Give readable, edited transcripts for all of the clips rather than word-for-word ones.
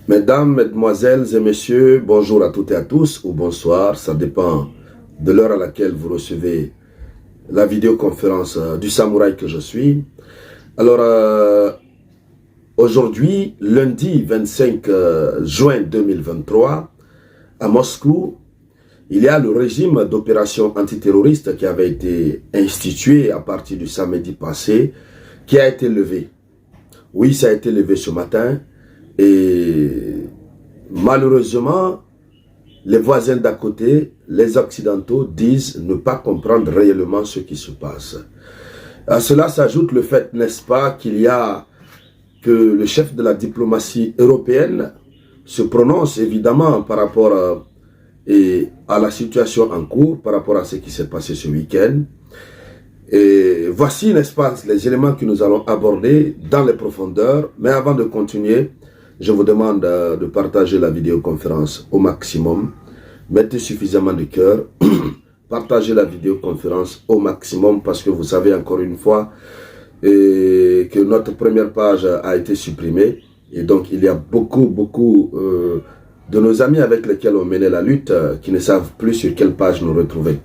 Mesdames, mesdemoiselles et messieurs, bonjour à toutes et à tous, ou bonsoir, ça dépend de l'heure à laquelle vous recevez la vidéoconférence du samouraï que je suis. Alors, aujourd'hui, lundi 25 juin 2023, à Moscou, il y a le régime d'opération antiterroriste qui avait été institué à partir du samedi passé, qui a été levé. Oui, ça a été levé ce matin. Et malheureusement, les voisins d'à côté, les Occidentaux, disent ne pas comprendre réellement ce qui se passe. À cela s'ajoute le fait, n'est-ce pas, qu'il y a que le chef de la diplomatie européenne se prononce évidemment par rapport à la situation en cours, par rapport à ce qui s'est passé ce week-end. Et voici, n'est-ce pas, les éléments que nous allons aborder dans les profondeurs. Mais avant de continuer, je vous demande de partager la vidéoconférence au maximum. Mettez suffisamment de cœur. Partagez la vidéoconférence au maximum parce que vous savez encore une fois que notre première page a été supprimée. Et donc il y a beaucoup de nos amis avec lesquels on menait la lutte qui ne savent plus sur quelle page nous retrouver.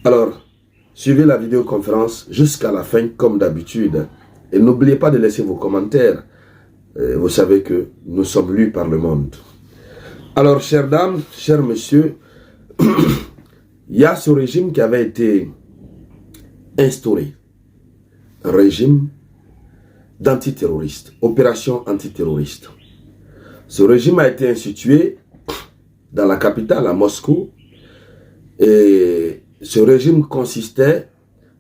Alors, suivez la vidéoconférence jusqu'à la fin comme d'habitude. Et n'oubliez pas de laisser vos commentaires. Vous savez que nous sommes lus par le monde. Alors, chères dames, chers messieurs, il y a ce régime qui avait été instauré. Un régime d'antiterroristes, opération antiterroriste. Ce régime a été institué dans la capitale, à Moscou. Et ce régime consistait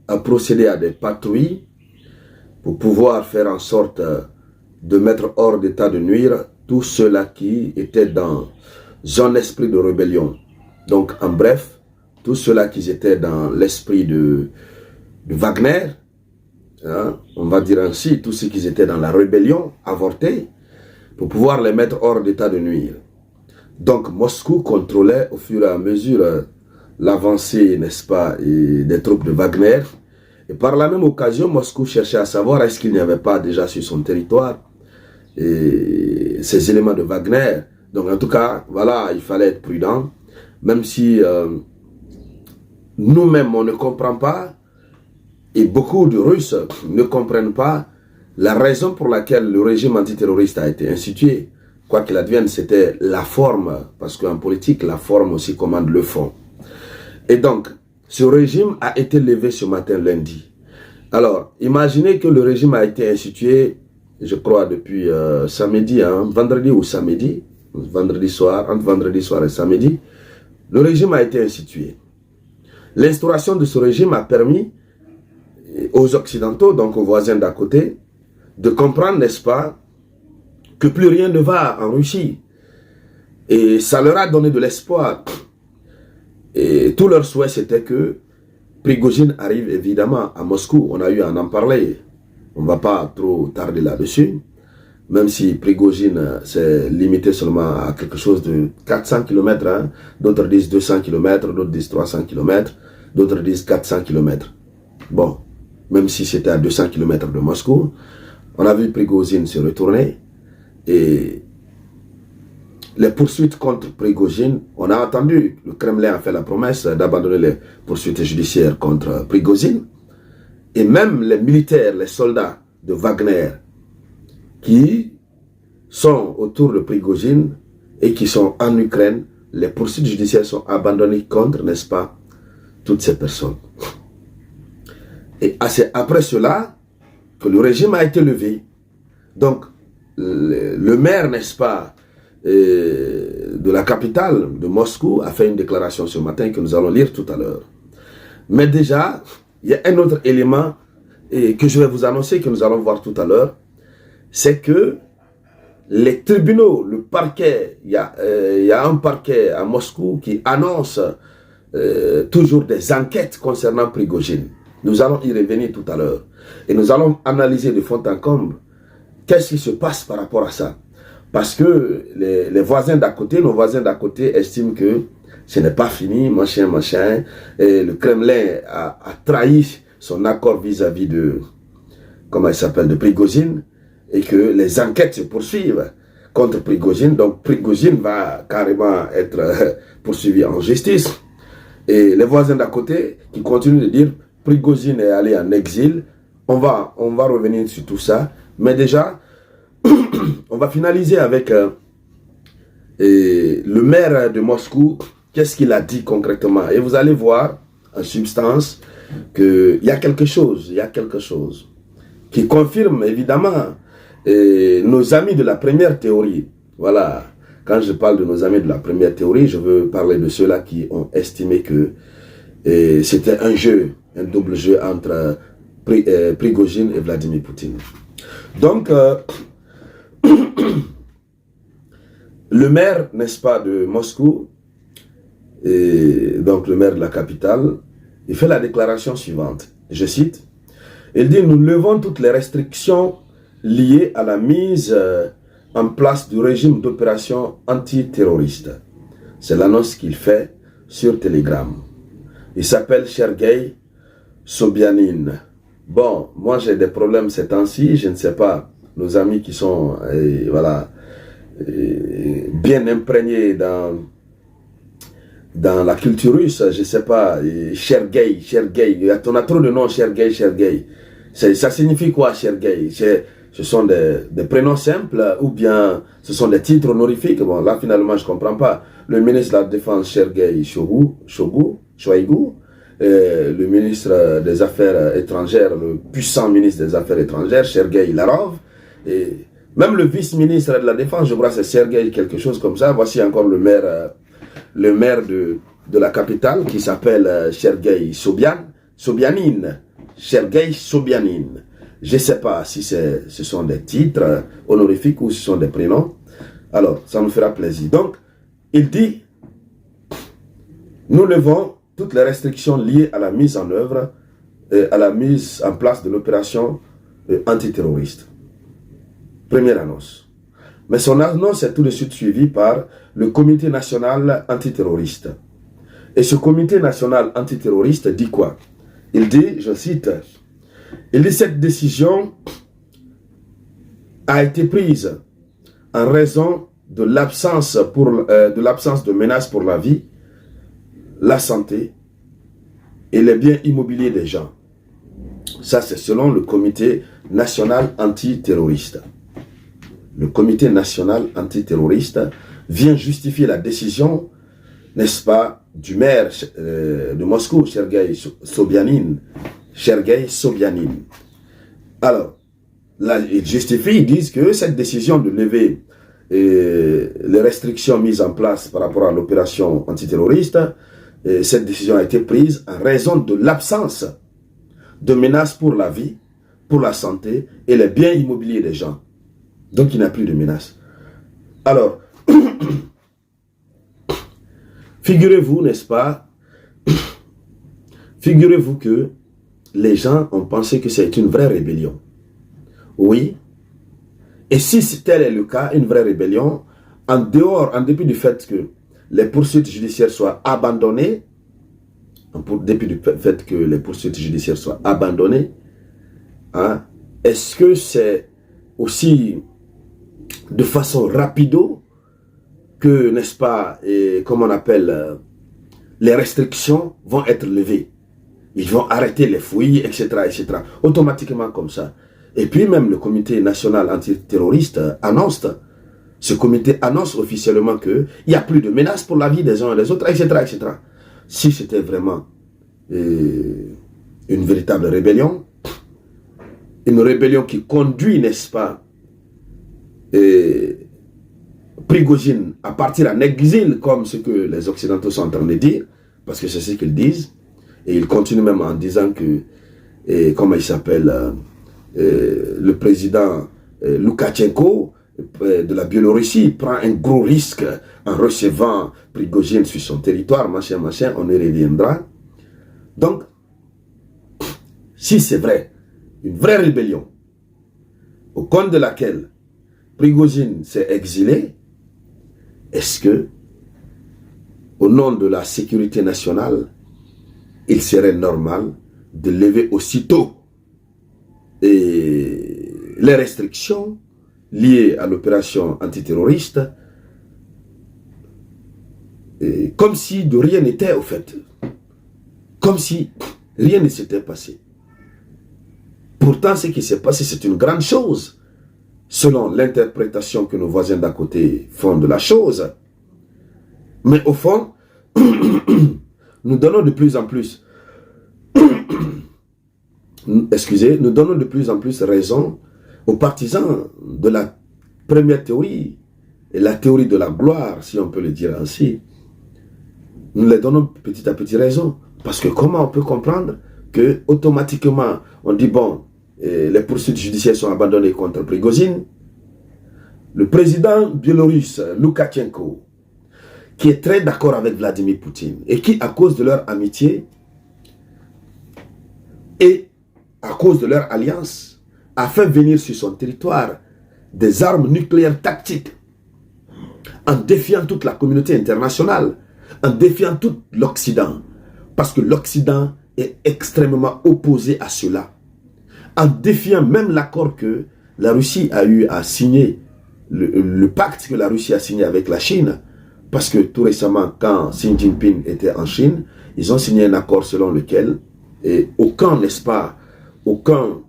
à procéder à des patrouilles pour pouvoir faire en sorte de mettre hors d'état de nuire tous ceux-là qui étaient dans un esprit de rébellion. Donc, en bref, tous ceux-là qui étaient dans l'esprit de Wagner, hein, on va dire ainsi, tous ceux qui étaient dans la rébellion avortée, pour pouvoir les mettre hors d'état de nuire. Donc, Moscou contrôlait au fur et à mesure l'avancée, n'est-ce pas, des troupes de Wagner. Et par la même occasion, Moscou cherchait à savoir est-ce qu'il n'y avait pas déjà sur son territoire ces éléments de Wagner. Donc en tout cas, voilà, il fallait être prudent. Même si nous-mêmes, on ne comprend pas, et beaucoup de Russes ne comprennent pas la raison pour laquelle le régime antiterroriste a été institué. Quoi qu'il advienne, c'était la forme, parce qu'en politique, la forme aussi commande le fond. Et donc, ce régime a été levé ce matin lundi. Alors, imaginez que le régime a été institué, je crois, depuis samedi, hein, vendredi ou samedi, vendredi soir, entre vendredi soir et samedi, le régime a été institué. L'instauration de ce régime a permis aux Occidentaux, donc aux voisins d'à côté, de comprendre, n'est-ce pas, que plus rien ne va en Russie. Et ça leur a donné de l'espoir. Et tout leur souhait, c'était que Prigojine arrive évidemment à Moscou. On a eu à en parler. On ne va pas trop tarder là-dessus. Même si Prigojine s'est limité seulement à quelque chose de 400 km. Hein. D'autres disent 200 km, d'autres disent 300 km, d'autres disent 400 km. Bon, même si c'était à 200 km de Moscou, on a vu Prigojine se retourner. Et les poursuites contre Prigojine, on a entendu, le Kremlin a fait la promesse d'abandonner les poursuites judiciaires contre Prigojine. Et même les militaires, les soldats de Wagner qui sont autour de Prigojine et qui sont en Ukraine, les poursuites judiciaires sont abandonnées contre, n'est-ce pas, toutes ces personnes. Et c'est après cela que le régime a été levé. Donc, le maire, n'est-ce pas, de la capitale de Moscou a fait une déclaration ce matin que nous allons lire tout à l'heure. Mais déjà, il y a un autre élément que je vais vous annoncer, que nous allons voir tout à l'heure, c'est que les tribunaux, le parquet, il y a un parquet à Moscou qui annonce toujours des enquêtes concernant Prigojine. Nous allons y revenir tout à l'heure. Et nous allons analyser de fond en comble qu'est-ce qui se passe par rapport à ça. Parce que les voisins d'à côté, nos voisins d'à côté estiment que ce n'est pas fini, machin. Et le Kremlin a trahi son accord vis-à-vis de, comment il s'appelle, de Prigojine, et que les enquêtes se poursuivent contre Prigozhin. Donc Prigozhin va carrément être poursuivi en justice. Et les voisins d'à côté qui continuent de dire Prigozhin est allé en exil. On va revenir sur tout ça. Mais déjà, on va finaliser avec le maire de Moscou. Qu'est-ce qu'il a dit concrètement? Et vous allez voir en substance qu'il y a quelque chose, qui confirme évidemment nos amis de la première théorie. Voilà, quand je parle de nos amis de la première théorie, je veux parler de ceux-là qui ont estimé que c'était un jeu, un double jeu entre Prigozhin et Vladimir Poutine. Donc, le maire, n'est-ce pas, de Moscou, et donc le maire de la capitale, il fait la déclaration suivante. Je cite, il dit « Nous levons toutes les restrictions liées à la mise en place du régime d'opération antiterroriste. » C'est l'annonce qu'il fait sur Telegram. Il s'appelle Sergueï Sobyanin. Bon, moi j'ai des problèmes ces temps-ci, je ne sais pas, nos amis qui sont bien imprégnés dans la culture russe, je ne sais pas, Sergueï, on a trop de noms, Sergueï. Ça signifie quoi, Sergueï? Ce sont des prénoms simples ou bien ce sont des titres honorifiques? Bon, là, finalement, je ne comprends pas. Le ministre de la Défense, Sergueï Shoigu, le ministre des Affaires étrangères, le puissant ministre des Affaires étrangères, Sergueï Lavrov, et même le vice-ministre de la Défense, je crois que c'est Sergueï quelque chose comme ça. Voici encore le maire de la capitale qui s'appelle Sergueï Sobyanin. Sergueï Sobyanin. Je ne sais pas si ce sont des titres honorifiques ou ce sont des prénoms. Alors, ça nous fera plaisir. Donc, il dit, nous levons toutes les restrictions liées à la mise en œuvre, à la mise en place de l'opération antiterroriste. Première annonce. Mais son annonce est tout de suite suivie par le Comité national antiterroriste. Et ce Comité national antiterroriste dit quoi? Il dit, je cite, il dit cette décision a été prise en raison de l'absence de menaces pour la vie, la santé et les biens immobiliers des gens. Ça, c'est selon le Comité national antiterroriste. Le Comité national antiterroriste vient justifier la décision, n'est-ce pas, du maire de Moscou, Sergueï Sobyanin. Alors, là, ils justifient, ils disent que cette décision de lever les restrictions mises en place par rapport à l'opération antiterroriste, cette décision a été prise en raison de l'absence de menaces pour la vie, pour la santé et les biens immobiliers des gens. Donc, il n'y a plus de menaces. Alors, figurez-vous, n'est-ce pas, figurez-vous que les gens ont pensé que c'est une vraie rébellion. Oui. Et si tel est le cas, une vraie rébellion, en dépit du fait que les poursuites judiciaires soient abandonnées, hein, est-ce que c'est aussi de façon rapido que, n'est-ce pas, comme on appelle, les restrictions vont être levées. Ils vont arrêter les fouilles, etc., etc. Automatiquement comme ça. Et puis même le comité national antiterroriste annonce, ce comité annonce officiellement qu'il n'y a plus de menaces pour la vie des uns et des autres, etc., etc. Si c'était vraiment une véritable rébellion, une rébellion qui conduit, n'est-ce pas, Prigozhin à partir en exil, comme ce que les Occidentaux sont en train de dire, parce que c'est ce qu'ils disent, et ils continuent même en disant que, comment il s'appelle, le président Loukachenko de la Biélorussie prend un gros risque en recevant Prigozhin sur son territoire, machin, on y reviendra. Donc, si c'est vrai, une vraie rébellion, au compte de laquelle Prigozhin s'est exilé, est-ce que, au nom de la sécurité nationale, il serait normal de lever aussitôt les restrictions liées à l'opération antiterroriste, comme si de rien n'était au fait. Comme si rien ne s'était passé. Pourtant, ce qui s'est passé, c'est une grande chose, selon l'interprétation que nos voisins d'à côté font de la chose. Mais au fond, nous donnons de plus en plus, nous donnons de plus en plus raison aux partisans de la première théorie, et la théorie de la gloire, si on peut le dire ainsi. Nous les donnons petit à petit raison. Parce que comment on peut comprendre que automatiquement on dit bon, les poursuites judiciaires sont abandonnées contre Prigozhin. Le président biélorusse Loukachenko, qui est très d'accord avec Vladimir Poutine et qui, à cause de leur amitié et à cause de leur alliance, a fait venir sur son territoire des armes nucléaires tactiques en défiant toute la communauté internationale, en défiant tout l'Occident, parce que l'Occident est extrêmement opposé à cela, en défiant même l'accord que la Russie a eu à signer, le pacte que la Russie a signé avec la Chine, parce que tout récemment, quand Xi Jinping était en Chine, ils ont signé un accord selon lequel aucun, n'est-ce pas, aucun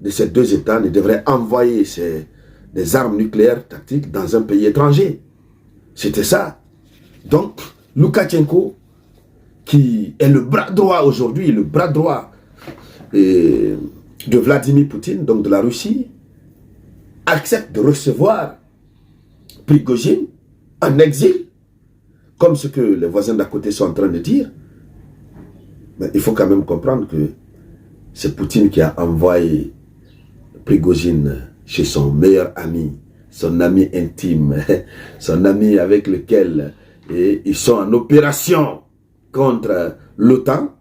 de ces deux États ne devrait envoyer des armes nucléaires tactiques dans un pays étranger. C'était ça. Donc, Loukachenko, qui est le bras droit aujourd'hui, le bras droit de Vladimir Poutine, donc de la Russie, accepte de recevoir Prigozhin en exil, comme ce que les voisins d'à côté sont en train de dire. Mais il faut quand même comprendre que c'est Poutine qui a envoyé Prigozhin chez son meilleur ami, son ami intime, son ami avec lequel ils sont en opération contre l'OTAN.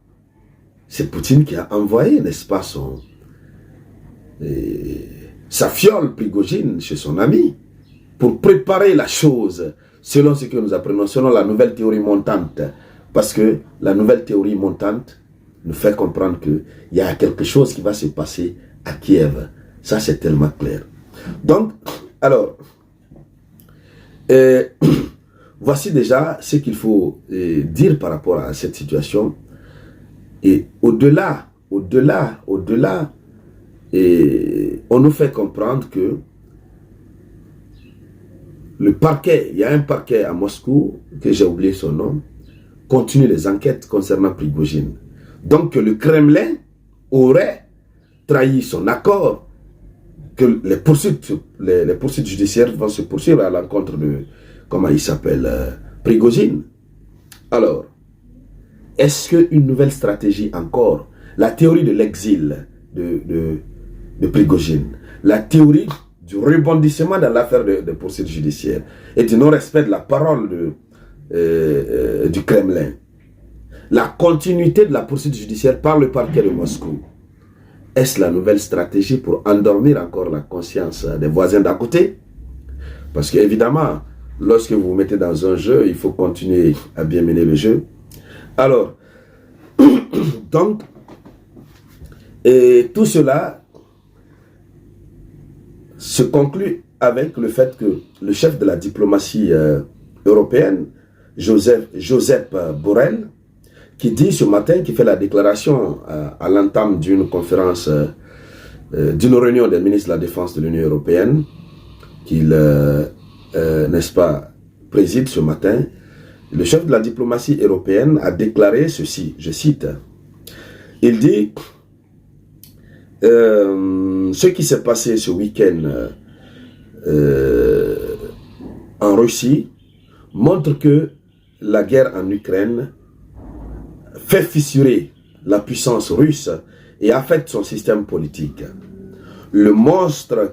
C'est Poutine qui a envoyé, n'est-ce pas, sa fiole Prigozhin chez son ami pour préparer la chose selon ce que nous apprenons, selon la nouvelle théorie montante. Parce que la nouvelle théorie montante nous fait comprendre qu'il y a quelque chose qui va se passer à Kiev. Ça, c'est tellement clair. Donc, alors, voici déjà ce qu'il faut dire par rapport à cette situation. Et au-delà, on nous fait comprendre que le parquet, il y a un parquet à Moscou, que j'ai oublié son nom, continue les enquêtes concernant Prigozhin. Donc que le Kremlin aurait trahi son accord, que les poursuites judiciaires vont se poursuivre à l'encontre de, comment il s'appelle, Prigozhin. Alors, est-ce qu'une nouvelle stratégie encore, la théorie de l'exil de Prigozhin, la théorie du rebondissement dans l'affaire de poursuites judiciaires et du non-respect de la parole du Kremlin, la continuité de la poursuite judiciaire par le parquet de Moscou, est-ce la nouvelle stratégie pour endormir encore la conscience des voisins d'à côté? Parce qu'évidemment, lorsque vous vous mettez dans un jeu, il faut continuer à bien mener le jeu. Alors, donc, et tout cela se conclut avec le fait que le chef de la diplomatie européenne, Joseph Borrell, qui dit ce matin, qui fait la déclaration à l'entame d'une conférence, d'une réunion des ministres de la Défense de l'Union européenne, qu'il, n'est-ce pas, préside ce matin, le chef de la diplomatie européenne a déclaré ceci, je cite, il dit ce qui s'est passé ce week-end en Russie montre que la guerre en Ukraine fait fissurer la puissance russe et affecte son système politique. Le monstre,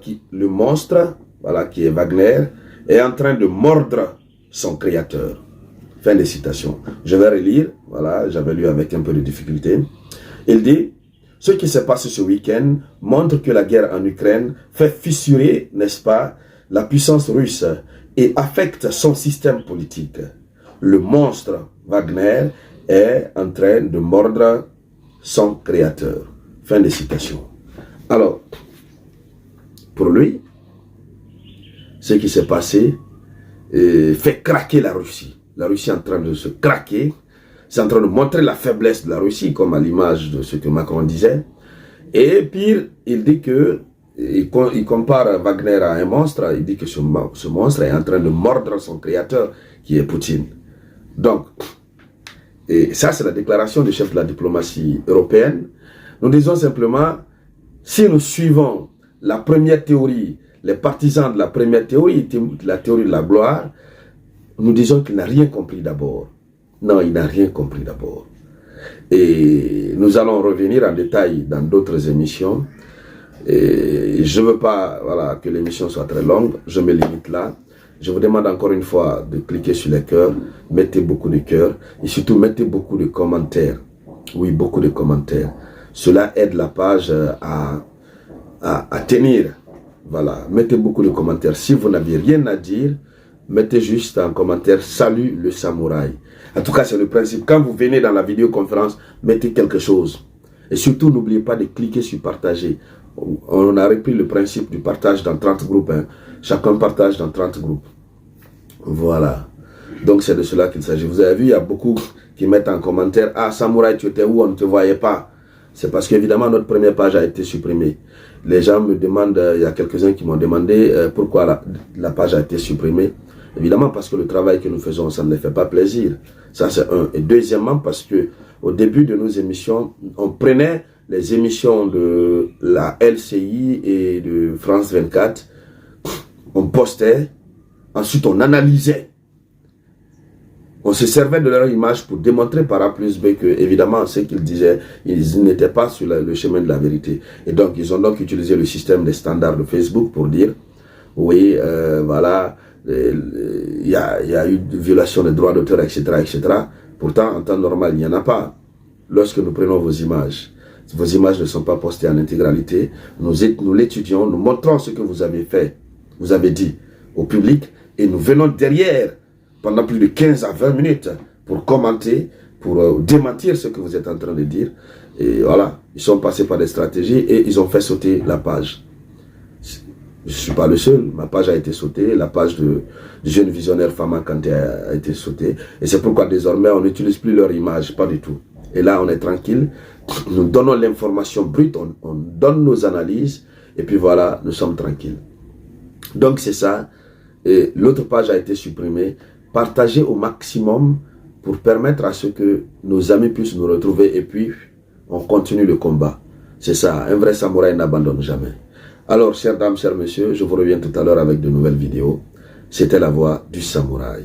voilà, qui est Wagner, est en train de mordre son créateur. Fin de citation. Je vais relire, voilà, j'avais lu avec un peu de difficulté. Il dit, ce qui s'est passé ce week-end montre que la guerre en Ukraine fait fissurer, n'est-ce pas, la puissance russe et affecte son système politique. Le monstre Wagner est en train de mordre son créateur. Fin de citation. Alors, pour lui, ce qui s'est passé fait craquer la Russie. La Russie est en train de se craquer. C'est en train de montrer la faiblesse de la Russie, comme à l'image de ce que Macron disait. Et pire, il dit que, il compare Wagner à un monstre, il dit que ce monstre est en train de mordre son créateur, qui est Poutine. Donc, et ça c'est la déclaration du chef de la diplomatie européenne. Nous disons simplement, si nous suivons la première théorie, les partisans de la première théorie, la théorie de la gloire, nous disons qu'il n'a rien compris d'abord. Non, il n'a rien compris d'abord. Et nous allons revenir en détail dans d'autres émissions. Et je ne veux pas que l'émission soit très longue, je me limite là. Je vous demande encore une fois de cliquer sur les cœurs, mettez beaucoup de cœurs et surtout mettez beaucoup de commentaires. Oui, beaucoup de commentaires. Cela aide la page à tenir. Voilà, mettez beaucoup de commentaires. Si vous n'avez rien à dire, mettez juste un commentaire « Salut le samouraï ». En tout cas, c'est le principe. Quand vous venez dans la vidéoconférence, mettez quelque chose. Et surtout, n'oubliez pas de cliquer sur « Partager ». On a repris le principe du partage dans 30 groupes. Hein. Chacun partage dans 30 groupes. Voilà. Donc, c'est de cela qu'il s'agit. Vous avez vu, il y a beaucoup qui mettent en commentaire « Ah, samouraï, tu étais où? On ne te voyait pas. » C'est parce qu'évidemment, notre première page a été supprimée. Les gens me demandent, il y a quelques-uns qui m'ont demandé pourquoi la page a été supprimée. Évidemment, parce que le travail que nous faisons, ça ne les fait pas plaisir. Ça, c'est un. Et deuxièmement, parce que au début de nos émissions, on prenait les émissions de la LCI et de France 24, on postait, ensuite on analysait. On se servait de leur image pour démontrer par A plus B que, évidemment, ce qu'ils disaient, ils n'étaient pas sur le chemin de la vérité. Et donc, ils ont donc utilisé le système des standards de Facebook pour dire, oui, voilà, il y a eu une violation des droits d'auteur, etc., etc. Pourtant, en temps normal, il n'y en a pas. Lorsque nous prenons vos images ne sont pas postées en intégralité, nous l'étudions, nous montrons ce que vous avez fait, vous avez dit au public, et nous venons derrière pendant plus de 15 à 20 minutes pour commenter, pour démentir ce que vous êtes en train de dire. Et voilà, ils sont passés par des stratégies et ils ont fait sauter la page. Je ne suis pas le seul, ma page a été sautée, la page du jeune visionnaire Fama Kanté a été sautée. Et c'est pourquoi désormais on n'utilise plus leur image, pas du tout. Et là on est tranquille, nous donnons l'information brute, on donne nos analyses, et puis voilà, nous sommes tranquilles. Donc c'est ça, et l'autre page a été supprimée. Partagez au maximum pour permettre à ce que nos amis puissent nous retrouver, et puis on continue le combat. C'est ça, un vrai samouraï n'abandonne jamais. Alors, chères dames, chers messieurs, je vous reviens tout à l'heure avec de nouvelles vidéos. C'était la voix du samouraï.